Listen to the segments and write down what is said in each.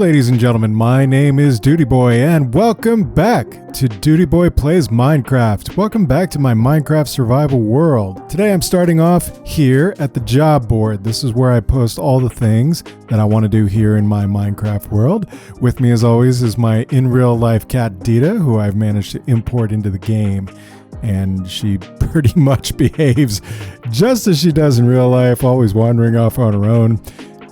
ladies and gentlemen, my name is dudieboy and welcome back to dudieboy Plays Minecraft. Welcome back to my Minecraft survival world. Today I'm starting off here at the job board. This is where I post all the things that I want to do here in my Minecraft world. With me as always is my in real life cat Dita, who I've managed to import into the game. And she pretty much behaves just as she does in real life, always wandering off on her own.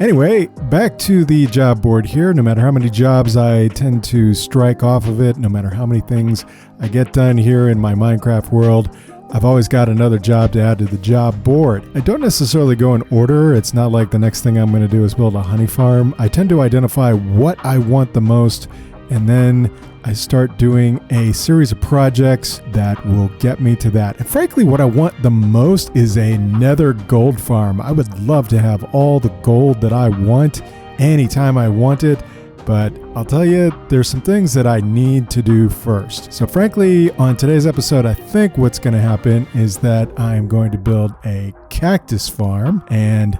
Anyway, back to the job board here. No matter how many jobs I tend to strike off of it, no matter how many things I get done here in my Minecraft world, I've always got another job to add to the job board. I don't necessarily go in order. It's not like the next thing I'm going to do is build a honey farm. I tend to identify what I want the most, and then I start doing a series of projects that will get me to that. And frankly, what I want the most is a Nether gold farm. I would love to have all the gold that I want anytime I want it, but I'll tell you, there's some things that I need to do first. So frankly, on today's episode, I think what's going to happen is that I'm going to build a cactus farm and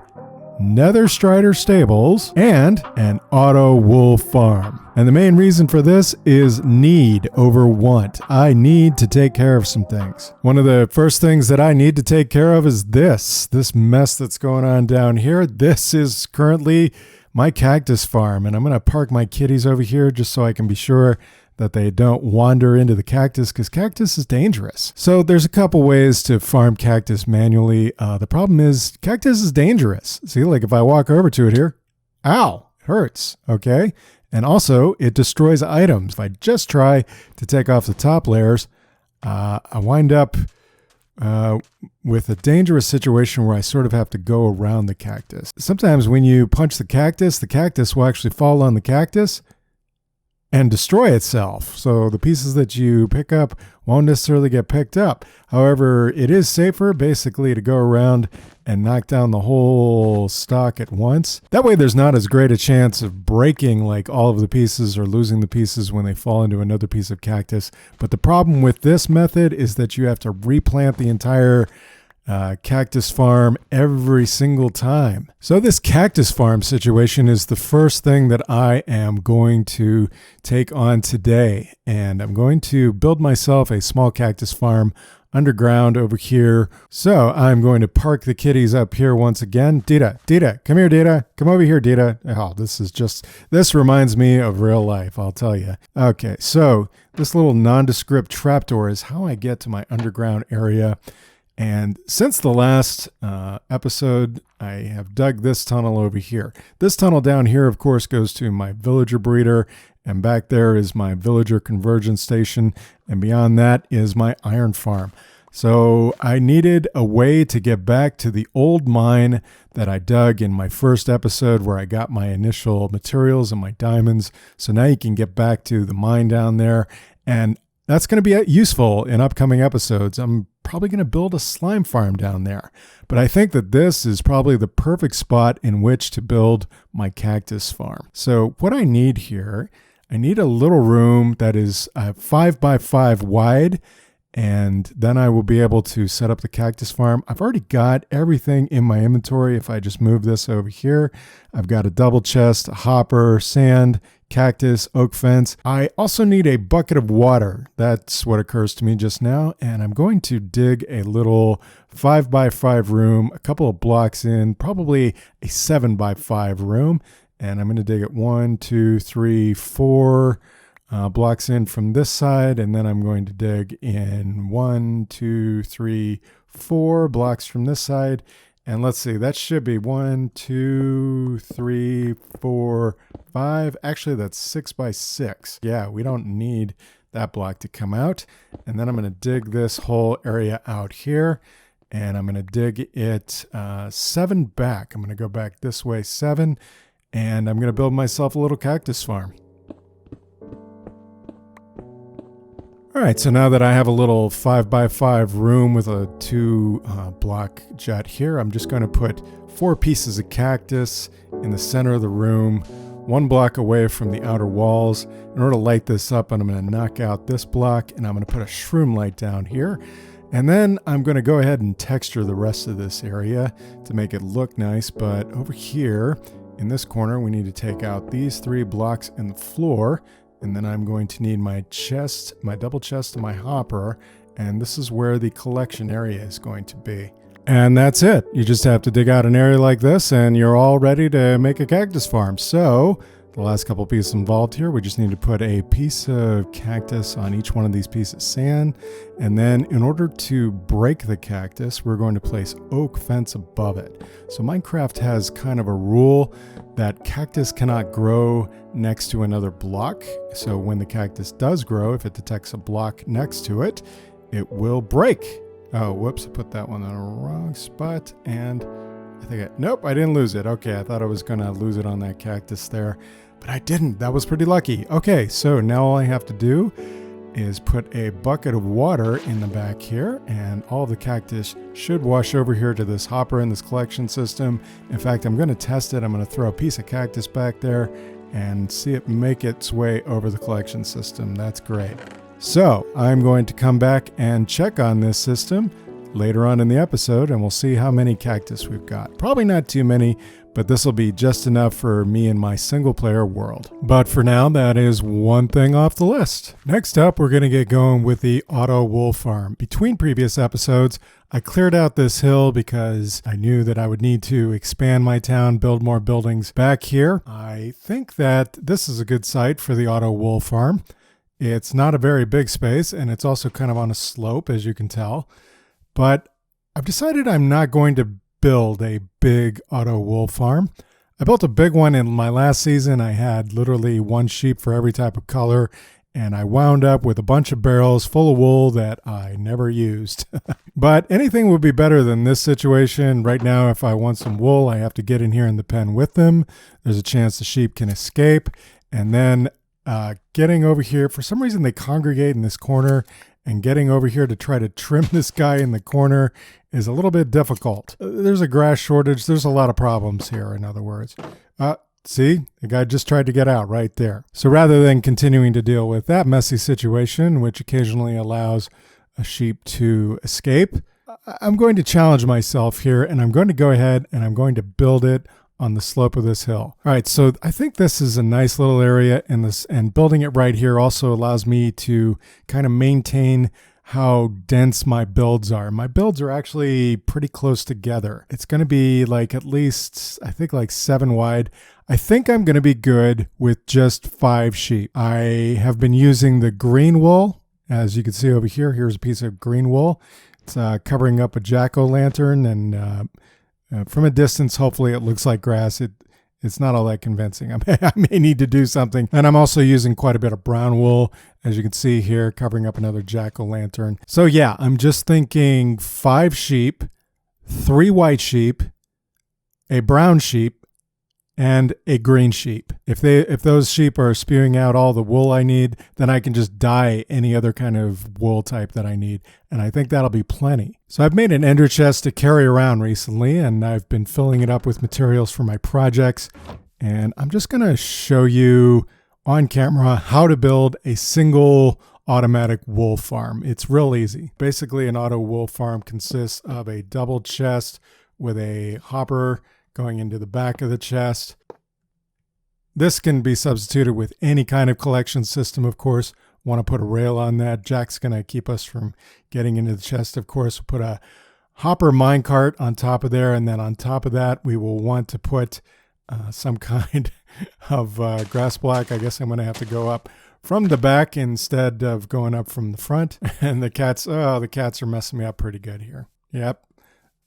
Nether Strider stables and an auto wool farm. And the main reason for this is need over want. I need to take care of some things. One of the first things that I need to take care of is this mess that's going on down here. This is currently my cactus farm, and I'm going to park my kitties over here just so I can be sure that they don't wander into the cactus, because cactus is dangerous. So there's a couple ways to farm cactus manually. The problem is cactus is dangerous. See, like if I walk over to it here, ow, it hurts, okay? And also it destroys items. If I just try to take off the top layers, I wind up with a dangerous situation where I sort of have to go around the cactus. Sometimes when you punch the cactus will actually fall on the cactus and destroy itself. So the pieces that you pick up won't necessarily get picked up. However, it is safer basically to go around and knock down the whole stock at once. That way there's not as great a chance of breaking like all of the pieces or losing the pieces when they fall into another piece of cactus. But the problem with this method is that you have to replant the entire cactus farm every single time. So this cactus farm situation is the first thing that I am going to take on today. And I'm going to build myself a small cactus farm underground over here. So I'm going to park the kitties up here once again. Dita, come here, Dita. Come over here, Dita. Oh, this reminds me of real life, I'll tell you. Okay, so this little nondescript trapdoor is how I get to my underground area. And since the last episode, I have dug this tunnel over here. This tunnel down here, of course, goes to my villager breeder. And back there is my villager conversion station. And beyond that is my iron farm. So I needed a way to get back to the old mine that I dug in my first episode where I got my initial materials and my diamonds. So now you can get back to the mine down there. And that's going to be useful in upcoming episodes. I'm probably going to build a slime farm down there. But I think that this is probably the perfect spot in which to build my cactus farm. So what I need here, I need a little room that is 5 by 5 wide, and then I will be able to set up the cactus farm. I've already got everything in my inventory. If I just move this over here, I've got a double chest, a hopper, sand, cactus, oak fence. I also need a bucket of water. That's what occurs to me just now. And I'm going to dig a little 5 by 5 room, a couple of blocks in, probably a 7 by 5 room. And I'm going to dig it 1, 2, 3, 4 blocks in from this side. And then I'm going to dig in 1, 2, 3, 4 blocks from this side. And let's see, that should be 1, 2, 3, 4, 5. Actually, that's 6 by 6. Yeah, we don't need that block to come out. And then I'm going to dig this whole area out here. And I'm going to dig it 7 back. I'm going to go back this way 7. And I'm going to build myself a little cactus farm. All right, so now that I have a little 5 by 5 room with a 2 block jet here, I'm just going to put 4 pieces of cactus in the center of the room, 1 block away from the outer walls. In order to light this up, I'm going to knock out this block, and I'm going to put a shroom light down here. And then I'm going to go ahead and texture the rest of this area to make it look nice. But over here in this corner, we need to take out these 3 blocks in the floor. And then I'm going to need my chest, my double chest, and my hopper. And this is where the collection area is going to be. And that's it. You just have to dig out an area like this and you're all ready to make a cactus farm. So the last couple pieces involved here, we just need to put a piece of cactus on each one of these pieces of sand. And then in order to break the cactus, we're going to place oak fence above it. So Minecraft has kind of a rule that cactus cannot grow next to another block. So when the cactus does grow, if it detects a block next to it, it will break. Oh, whoops, I put that one in the wrong spot, and I think nope, I didn't lose it. Okay, I thought I was gonna lose it on that cactus there, but I didn't. That was pretty lucky. Okay, so now all I have to do is put a bucket of water in the back here, and all the cactus should wash over here to this hopper in this collection system. In fact, I'm gonna test it. I'm gonna throw a piece of cactus back there and see it make its way over the collection system. That's great. So I'm going to come back and check on this system later on in the episode, and we'll see how many cactus we've got. Probably not too many, but this will be just enough for me and my single player world. But for now, that is one thing off the list. Next up, we're going to get going with the auto wool farm. Between previous episodes, I cleared out this hill because I knew that I would need to expand my town, build more buildings back here. I think that this is a good site for the auto wool farm. It's not a very big space, and it's also kind of on a slope, as you can tell. But I've decided I'm not going to build a big auto wool farm. I built a big one in my last season. I had literally 1 sheep for every type of color, and I wound up with a bunch of barrels full of wool that I never used. But anything would be better than this situation. Right now, if I want some wool, I have to get in here in the pen with them. There's a chance the sheep can escape, and then getting over here, for some reason they congregate in this corner, and getting over here to try to trim this guy in the corner is a little bit difficult. There's a grass shortage. There's a lot of problems here, in other words. See, the guy just tried to get out right there. So rather than continuing to deal with that messy situation, which occasionally allows a sheep to escape, I'm going to challenge myself here, and I'm going to go ahead and I'm going to build it on the slope of this hill. All right, so I think this is a nice little area in this, and building it right here also allows me to kind of maintain how dense my builds are. My builds are actually pretty close together. It's going to be like at least, I think like 7 wide. I think I'm going to be good with just 5 sheep. I have been using the green wool. As you can see over here, here's a piece of green wool. It's covering up a jack-o'-lantern, and from a distance, hopefully it looks like grass. It's not all that convincing. I may need to do something. And I'm also using quite a bit of brown wool, as you can see here, covering up another jack-o'-lantern. So yeah, I'm just thinking 5 sheep, 3 white sheep, a brown sheep, and a green sheep. If those sheep are spewing out all the wool I need, then I can just dye any other kind of wool type that I need. And I think that'll be plenty. So I've made an ender chest to carry around recently, and I've been filling it up with materials for my projects. And I'm just going to show you on camera how to build a single automatic wool farm. It's real easy. Basically, an auto wool farm consists of a double chest with a hopper going into the back of the chest. This can be substituted with any kind of collection system, of course. Want to put a rail on that. Jack's going to keep us from getting into the chest, of course. We'll put a hopper minecart on top of there, and then on top of that, we will want to put some kind of grass block. I guess I'm going to have to go up from the back instead of going up from the front. And the cats are messing me up pretty good here. Yep.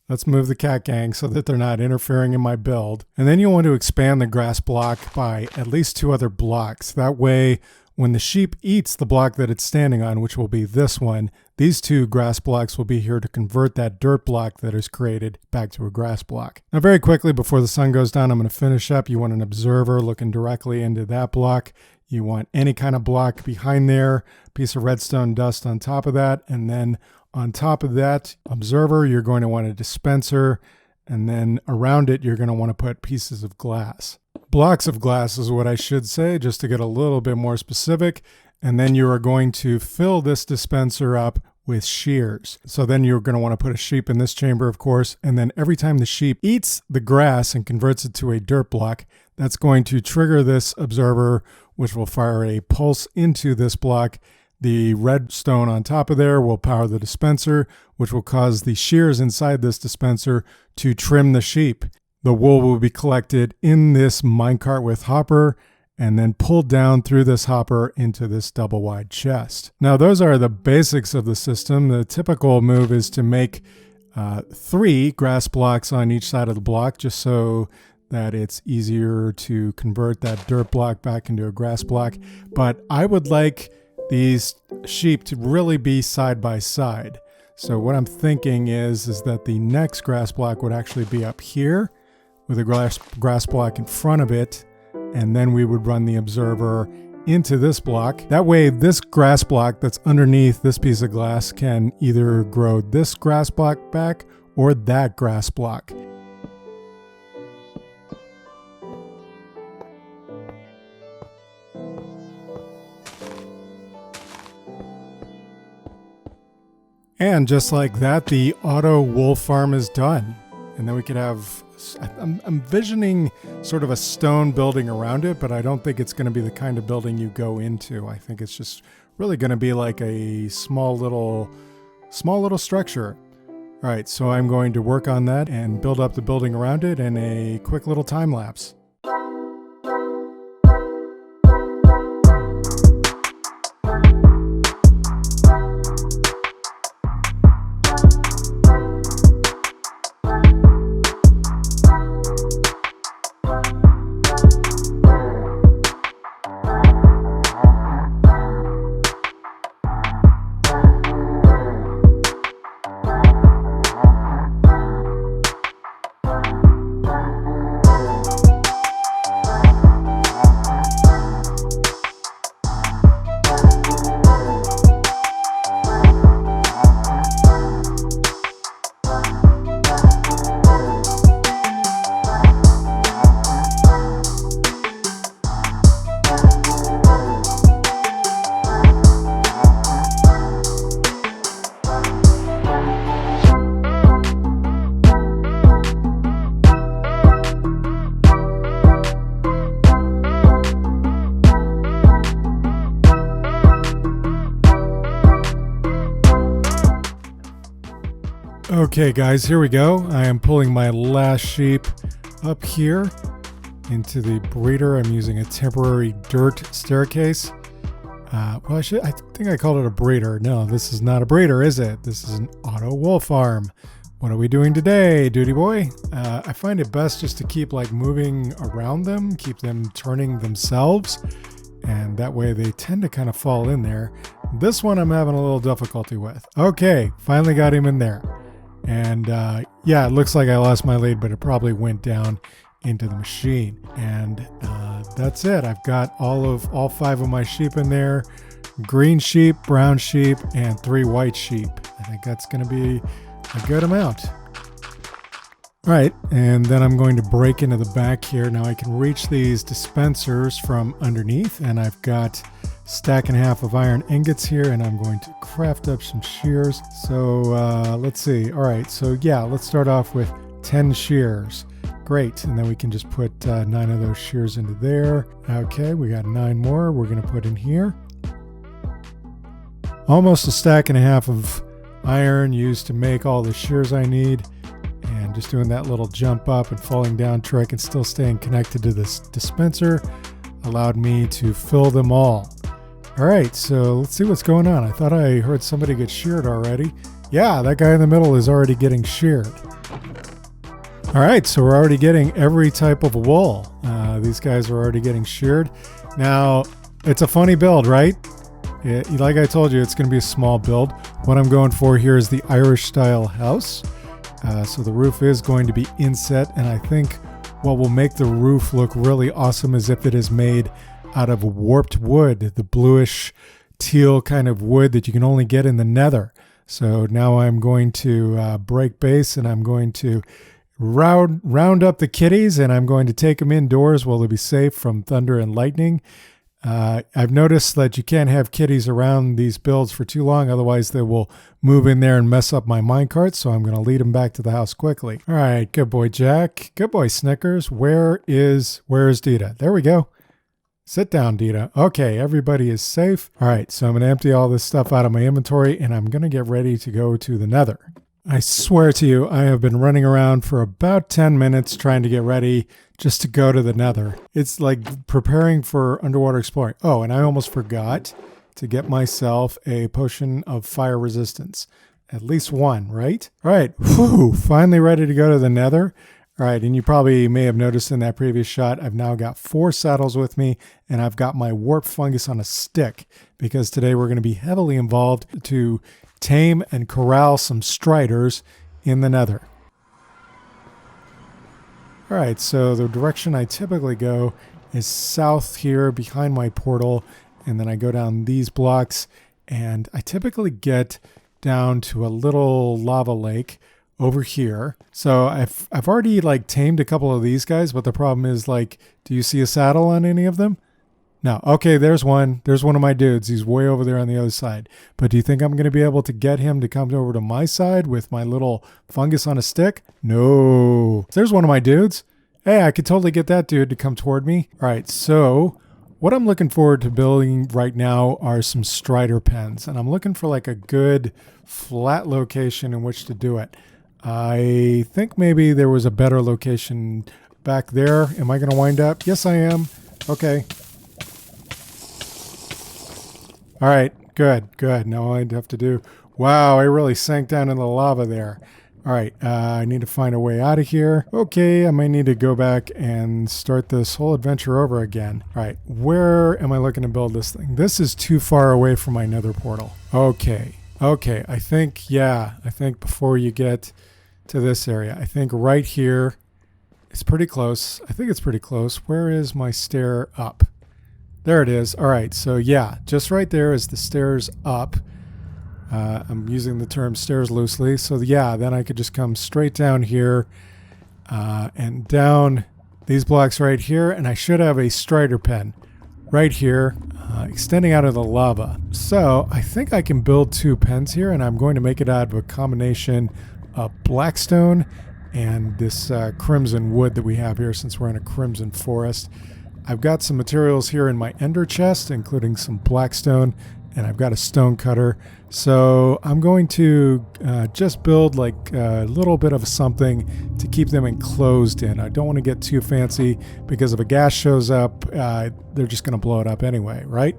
Let's move the cat gang so that they're not interfering in my build. And then you want to expand the grass block by at least 2 other blocks. That way, when the sheep eats the block that it's standing on, which will be this one, these 2 grass blocks will be here to convert that dirt block that is created back to a grass block. Now, very quickly, before the sun goes down, I'm going to finish up. You want an observer looking directly into that block. You want any kind of block behind there, piece of redstone dust on top of that, and then on top of that observer, you're going to want a dispenser, and then around it, you're going to want to put pieces of glass. Blocks of glass is what I should say, just to get a little bit more specific. And then you are going to fill this dispenser up with shears. So then you're going to want to put a sheep in this chamber, of course, and then every time the sheep eats the grass and converts it to a dirt block, that's going to trigger this observer, which will fire a pulse into this block. The redstone on top of there will power the dispenser, which will cause the shears inside this dispenser to trim the sheep. The wool will be collected in this minecart with hopper and then pulled down through this hopper into this double wide chest. Now those are the basics of the system. The typical move is to make 3 grass blocks on each side of the block, just so that it's easier to convert that dirt block back into a grass block. But I would like these sheep to really be side by side. So what I'm thinking is that the next grass block would actually be up here with a grass block in front of it, and then we would run the observer into this block. That way this grass block that's underneath this piece of glass can either grow this grass block back or that grass block. And just like that, the auto wool farm is done. And then we could have, I'm envisioning sort of a stone building around it, but I don't think it's going to be the kind of building you go into. I think it's just really going to be like a small little structure. All right, so I'm going to work on that and build up the building around it in a quick little time lapse. Okay guys, here we go. I am pulling my last sheep up here into the breeder. I'm using a temporary dirt staircase. I think I called it a breeder. No, this is not a breeder, is it? This is an auto wool farm. What are we doing today, Duty Boy? I find it best just to keep like moving around them, keep them turning themselves, and that way they tend to kind of fall in there. This one I'm having a little difficulty with. Okay, finally got him in there. And yeah, it looks like I lost my lead, but it probably went down into the machine. And that's it. I've got all 5 of my sheep in there. Green sheep, brown sheep, and 3 white sheep. I think that's going to be a good amount. All right, and then I'm going to break into the back here. Now I can reach these dispensers from underneath, and I've got stack and a half of iron ingots here, and I'm going to craft up some shears. So let's see. All right, so yeah, let's start off with 10 shears. Great, and then we can just put 9 of those shears into there. Okay, we got 9 more we're going to put in here. Almost a stack and a half of iron used to make all the shears I need. And just doing that little jump up and falling down trick and still staying connected to this dispenser allowed me to fill them all. All right, so let's see what's going on. I thought I heard somebody get sheared already. Yeah, that guy in the middle is already getting sheared. All right, so we're already getting every type of wool. These guys are already getting sheared. Now, it's a funny build, right? Like I told you, it's going to be a small build. What I'm going for here is the Irish style house. So the roof is going to be inset, and I think what will make the roof look really awesome is if it is made out of warped wood, the bluish teal kind of wood that you can only get in the Nether. So now I'm going to break base, and I'm going to round up the kitties, and I'm going to take them indoors where they'll be safe from thunder and lightning. I've noticed that you can't have kitties around these builds for too long, otherwise they will move in there and mess up my minecart, so I'm going to lead them back to the house quickly. All right, good boy Jack. Good boy Snickers. Where is Dita? There we go. Sit down, Dita. Okay, everybody is safe. All right, so I'm going to empty all this stuff out of my inventory, and I'm going to get ready to go to the Nether. I swear to you, I have been running around for about 10 minutes trying to get ready just to go to the Nether. It's like preparing for underwater exploring. Oh, and I almost forgot to get myself a potion of fire resistance. At least one, right? All right, whew, finally ready to go to the Nether. All right, and you probably may have noticed in that previous shot, I've now got 4 saddles with me, and I've got my warp fungus on a stick, because today we're going to be heavily involved to tame and corral some striders in the Nether. All right, so the direction I typically go is south here behind my portal, and then I go down these blocks, and I typically get down to a little lava lake over here. So I've already like tamed a couple of these guys, but the problem is, like, do you see a saddle on any of them? No. Okay, there's one. There's one of my dudes. He's way over there on the other side. But do you think I'm going to be able to get him to come over to my side with my little fungus on a stick? No. There's one of my dudes. Hey, I could totally get that dude to come toward me. All right, so what I'm looking forward to building right now are some strider pens. And I'm looking for like a good flat location in which to do it. I think maybe there was a better location back there. Am I going to wind up? Yes, I am. Okay. All right, good. Now I'd have to do... Wow, I really sank down in the lava there. All right, I need to find a way out of here. Okay, I might need to go back and start this whole adventure over again. All right, where am I looking to build this thing? This is too far away from my nether portal. Okay, I think before you get to this area, I think right here, it's pretty close. I think it's pretty close. Where is my stair up? There it is. All right, so yeah, just right there is the stairs up. I'm using the term stairs loosely. So yeah, then I could just come straight down here and down these blocks right here, and I should have a strider pen right here extending out of the lava. So I think I can build 2 pens here, and I'm going to make it out of a combination of blackstone and this crimson wood that we have here, since we're in a crimson forest. I've got some materials here in my ender chest, including some blackstone, and I've got a stone cutter. So I'm going to just build like a little bit of something to keep them enclosed in. I don't want to get too fancy, because if a gas shows up, they're just going to blow it up anyway, right?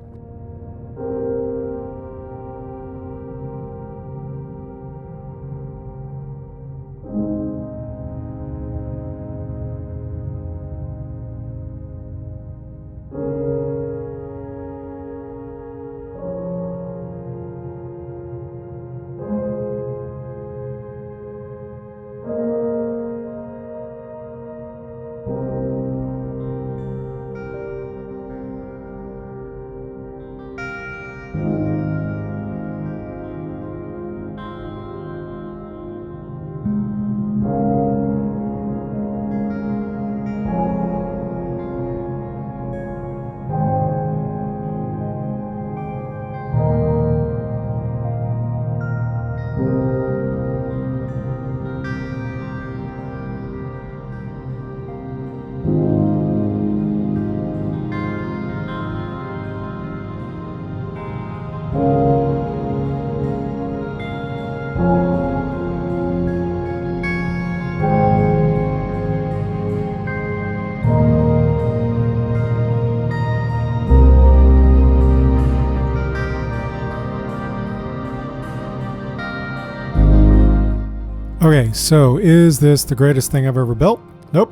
Okay, so is this the greatest thing I've ever built? Nope.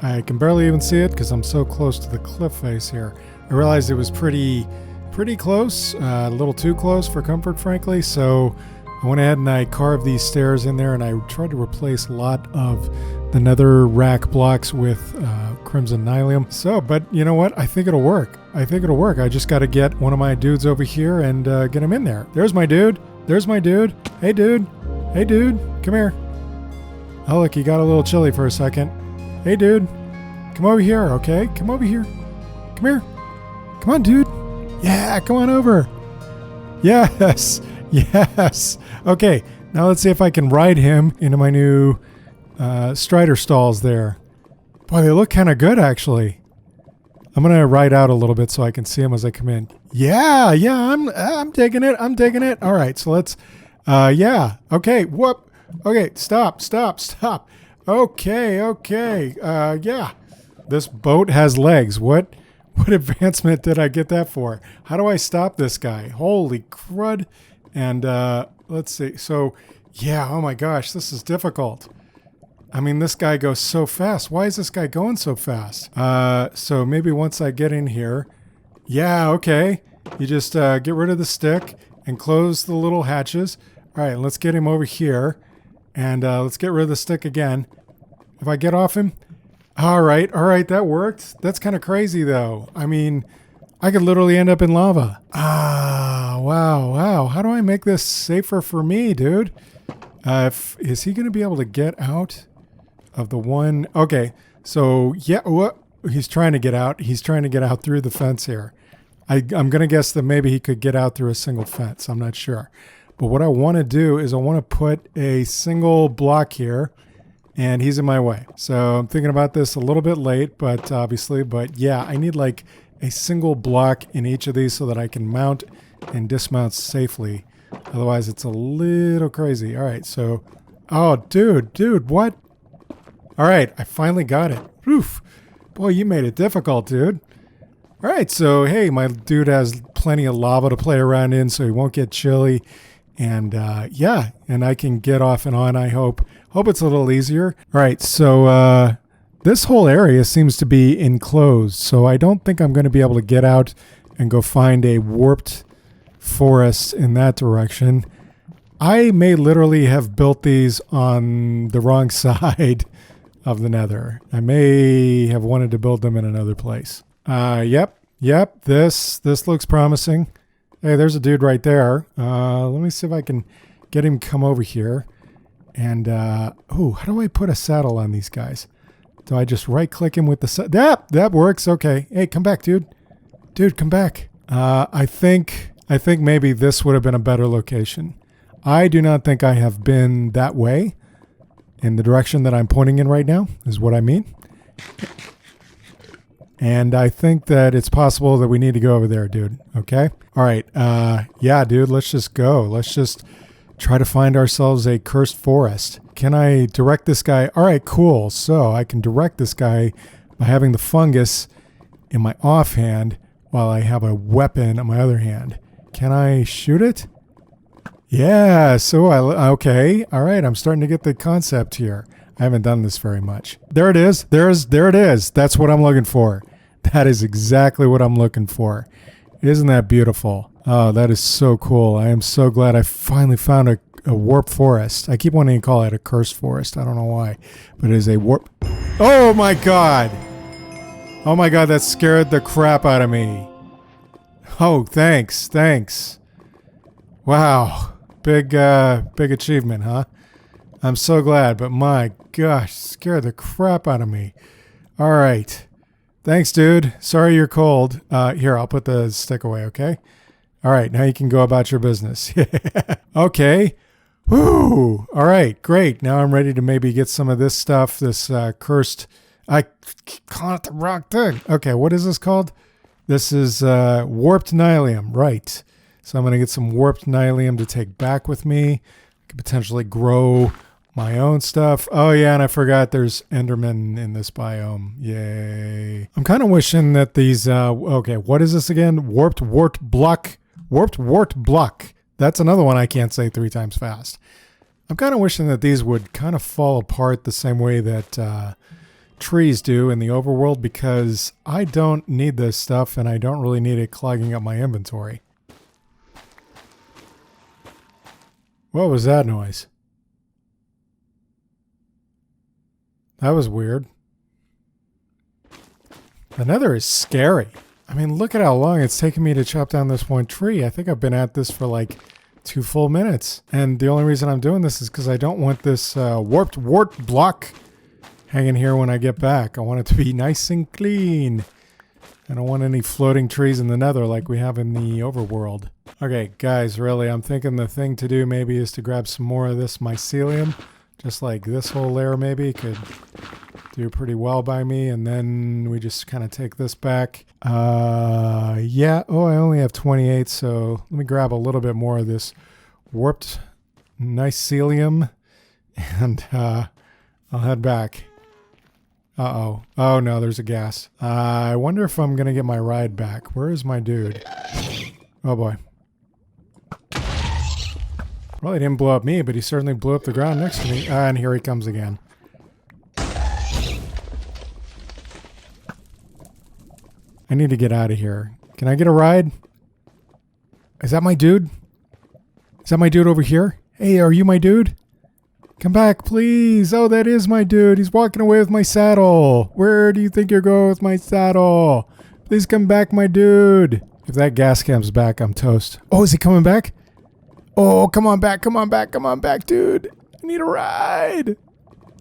I can barely even see it because I'm so close to the cliff face here. I realized it was pretty close, a little too close for comfort, frankly, so I went ahead and I carved these stairs in there, and I tried to replace a lot of the nether rack blocks with crimson nylium. So, but you know what? I think it'll work. I just got to get one of my dudes over here and get him in there. There's my dude. Hey, dude. Come here. Oh, look, he got a little chilly for a second. Hey, dude. Come over here, okay? Come over here. Come Come on, dude. Yeah, come on over. Yes. Yes. Okay, now let's see if I can ride him into my new Strider stalls there. Boy, they look kind of good, actually. I'm going to ride out a little bit so I can see them as I come in. Yeah, I'm digging it. I'm digging it. All right, so let's, yeah. Okay, whoop. Okay, stop. Okay, yeah. This boat has legs. What advancement did I get that for? How do I stop this guy? Holy crud. And let's see. So, yeah, oh my gosh, this is difficult. I mean, this guy goes so fast. Why is this guy going so fast? So maybe once I get in here. Yeah, okay. You just get rid of the stick and close the little hatches. All right, let's get him over here. And let's get rid of the stick again. If I get off him. All right, that worked. That's kind of crazy, though. I mean, I could literally end up in lava. Ah, wow. How do I make this safer for me, dude? Is he going to be able to get out of the one? Okay, so, yeah, he's trying to get out. He's trying to get out through the fence here. I'm going to guess that maybe he could get out through a single fence. I'm not sure. But what I want to do is I want to put a single block here. And he's in my way. So I'm thinking about this a little bit late, but yeah, I need like a single block in each of these so that I can mount and dismount safely. Otherwise, it's a little crazy. All right, so, oh, dude, what? All right, I finally got it. Oof. Boy, you made it difficult, dude. All right, so, hey, my dude has plenty of lava to play around in, so he won't get chilly. And, yeah, and I can get off and on, I hope. Hope it's a little easier. All right, so this whole area seems to be enclosed, so I don't think I'm going to be able to get out and go find a warped forest in that direction. I may literally have built these on the wrong side of the Nether. I may have wanted to build them in another place. Yep, this looks promising. Hey, there's a dude right there. Let me see if I can get him come over here. And, how do I put a saddle on these guys? Do I just right-click him with the saddle? That works. Okay. Hey, come back, dude. Dude, come back. I think maybe this would have been a better location. I do not think I have been that way in the direction that I'm pointing in right now, is what I mean. And I think that it's possible that we need to go over there, dude. Okay? All right. Yeah, dude, let's just go. Let's just try to find ourselves a cursed forest. Can I direct this guy? All right, cool. So I can direct this guy by having the fungus in my offhand while I have a weapon on my other hand. Can I shoot it? Yeah, so okay. All right, I'm starting to get the concept here. I haven't done this very much. There it is. There it is. That's what I'm looking for. That is exactly what I'm looking for. Isn't that beautiful? Oh, that is so cool. I am so glad I finally found a warp forest. I keep wanting to call it a cursed forest. I don't know why, but it is a warp. Oh my God. Oh my God, that scared the crap out of me. Oh, thanks. Wow. Big achievement, huh? I'm so glad, but my gosh, scared the crap out of me. All right. Thanks, dude. Sorry you're cold. Here, I'll put the stick away, okay? All right, now you can go about your business. Okay. Woo! All right, great. Now I'm ready to maybe get some of this stuff, this cursed... I call it the wrong thing. Okay, what is this called? This is warped nylium, right. So I'm going to get some warped nylium to take back with me. I could potentially grow my own stuff. Oh, yeah, and I forgot there's Enderman in this biome. Yay. I'm kind of wishing that these... okay, what is this again? Warped block. That's another one I can't say 3 times fast. I'm kind of wishing that these would kind of fall apart the same way that trees do in the overworld, because I don't need this stuff and I don't really need it clogging up my inventory. What was that noise? That was weird. The Nether is scary. I mean, look at how long it's taken me to chop down this one tree. I think I've been at this for like 2 full minutes. And the only reason I'm doing this is because I don't want this warped block hanging here when I get back. I want it to be nice and clean. I don't want any floating trees in the Nether like we have in the overworld. Okay, guys, really, I'm thinking the thing to do maybe is to grab some more of this mycelium. Just like this whole layer maybe could do pretty well by me. And then we just kind of take this back. Yeah. Oh, I only have 28. So let me grab a little bit more of this warped mycelium. And I'll head back. Uh-oh. Oh, no, there's a gas. I wonder if I'm going to get my ride back. Where is my dude? Oh, boy. Well, he didn't blow up me, but he certainly blew up the ground next to me. And here he comes again. I need to get out of here. Can I get a ride? Is that my dude? Is that my dude over here? Hey, are you my dude? Come back, please. Oh, that is my dude. He's walking away with my saddle. Where do you think you're going with my saddle? Please come back, my dude. If that gas comes back, I'm toast. Oh, is he coming back? Oh, come on back, come on back, come on back, dude. I need a ride.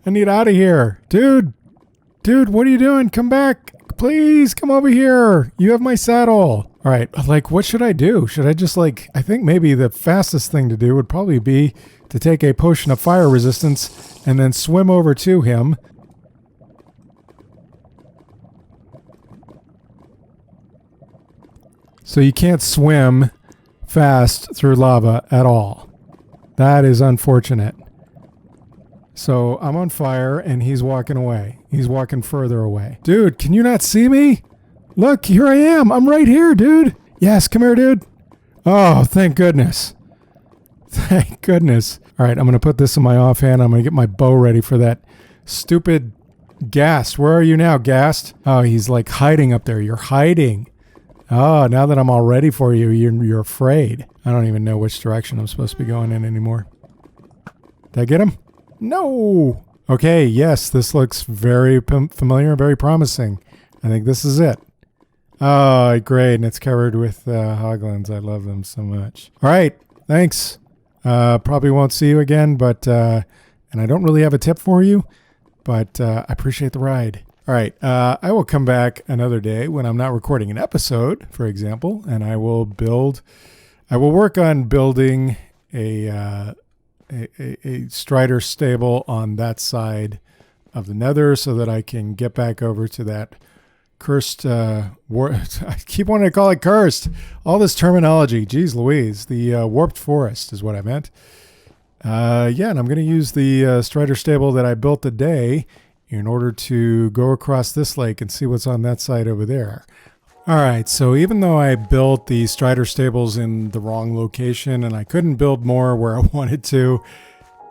I need out of here. Dude, what are you doing? Come back. Please, come over here. You have my saddle. All right, like, what should I do? Should I just, like, I think maybe the fastest thing to do would probably be to take a potion of fire resistance and then swim over to him. So you can't swim fast through lava at all. That is unfortunate. So I'm on fire and he's walking away. He's walking further away. Dude, can you not see me? Look, here I am. I'm right here, dude. Yes, come here, dude. Oh, thank goodness. Thank goodness. All right, I'm going to put this in my offhand. I'm going to get my bow ready for that stupid Ghast. Where are you now, Ghast? Oh, he's like hiding up there. You're hiding. Oh, now that I'm all ready for you, you're afraid. I don't even know which direction I'm supposed to be going in anymore. Did I get him? No. Okay, yes, this looks very familiar, very promising. I think this is it. Oh, great, and it's covered with hoglins. I love them so much. All right, thanks. Probably won't see you again, but and I don't really have a tip for you, but I appreciate the ride. All right, I will come back another day when I'm not recording an episode, for example, and I will work on building a Strider stable on that side of the Nether so that I can get back over to that cursed, I keep wanting to call it cursed. All this terminology, geez Louise, the warped forest is what I meant. Yeah, and I'm going to use the Strider stable that I built today in order to go across this lake and see what's on that side over there. All right, so even though I built the Strider stables in the wrong location and I couldn't build more where I wanted to,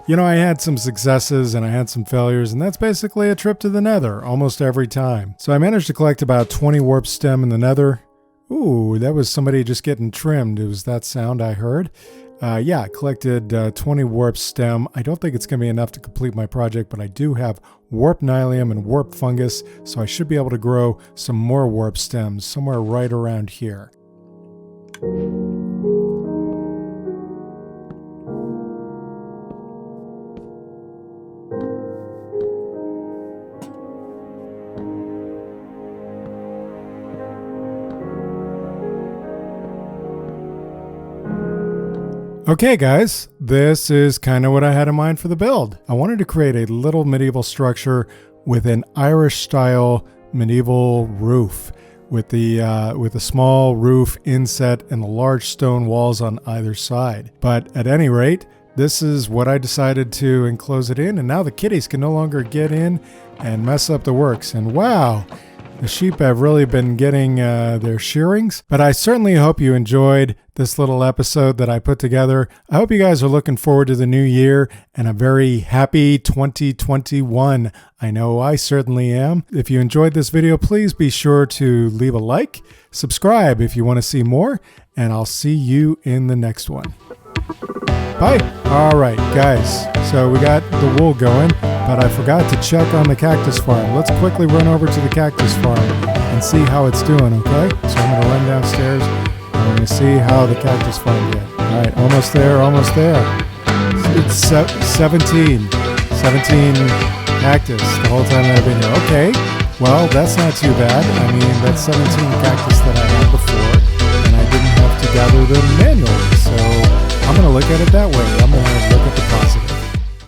you know, I had some successes and I had some failures, and that's basically a trip to the Nether almost every time. So I managed to collect about 20 warp stem in the Nether. Ooh, that was somebody just getting trimmed. It was that sound I heard. Yeah, I collected 20 warp stem. I don't think it's going to be enough to complete my project, but I do have warp nylium and warp fungus, so I should be able to grow some more warp stems somewhere right around here. Okay guys, this is kind of what I had in mind for the build. I wanted to create a little medieval structure with an Irish style medieval roof with a small roof inset and the large stone walls on either side. But at any rate, this is what I decided to enclose it in, and now the kitties can no longer get in and mess up the works. And wow, the sheep have really been getting their shearings, but I certainly hope you enjoyed this little episode that I put together. I hope you guys are looking forward to the new year and a very happy 2021. I know I certainly am. If you enjoyed this video, please be sure to leave a like, subscribe if you want to see more, and I'll see you in the next one. Bye. All right, guys. So we got the wool going, but I forgot to check on the cactus farm. Let's quickly run over to the cactus farm and see how it's doing, okay? So I'm going to run downstairs and we're going to see how the cactus farm did. All right, almost there, almost there. It's 17 cactus the whole time that I've been here. Okay, Well, that's not too bad. I mean, that's 17 cactus that I had before, and I didn't have to gather them manually, so I'm going to look at it that way. I'm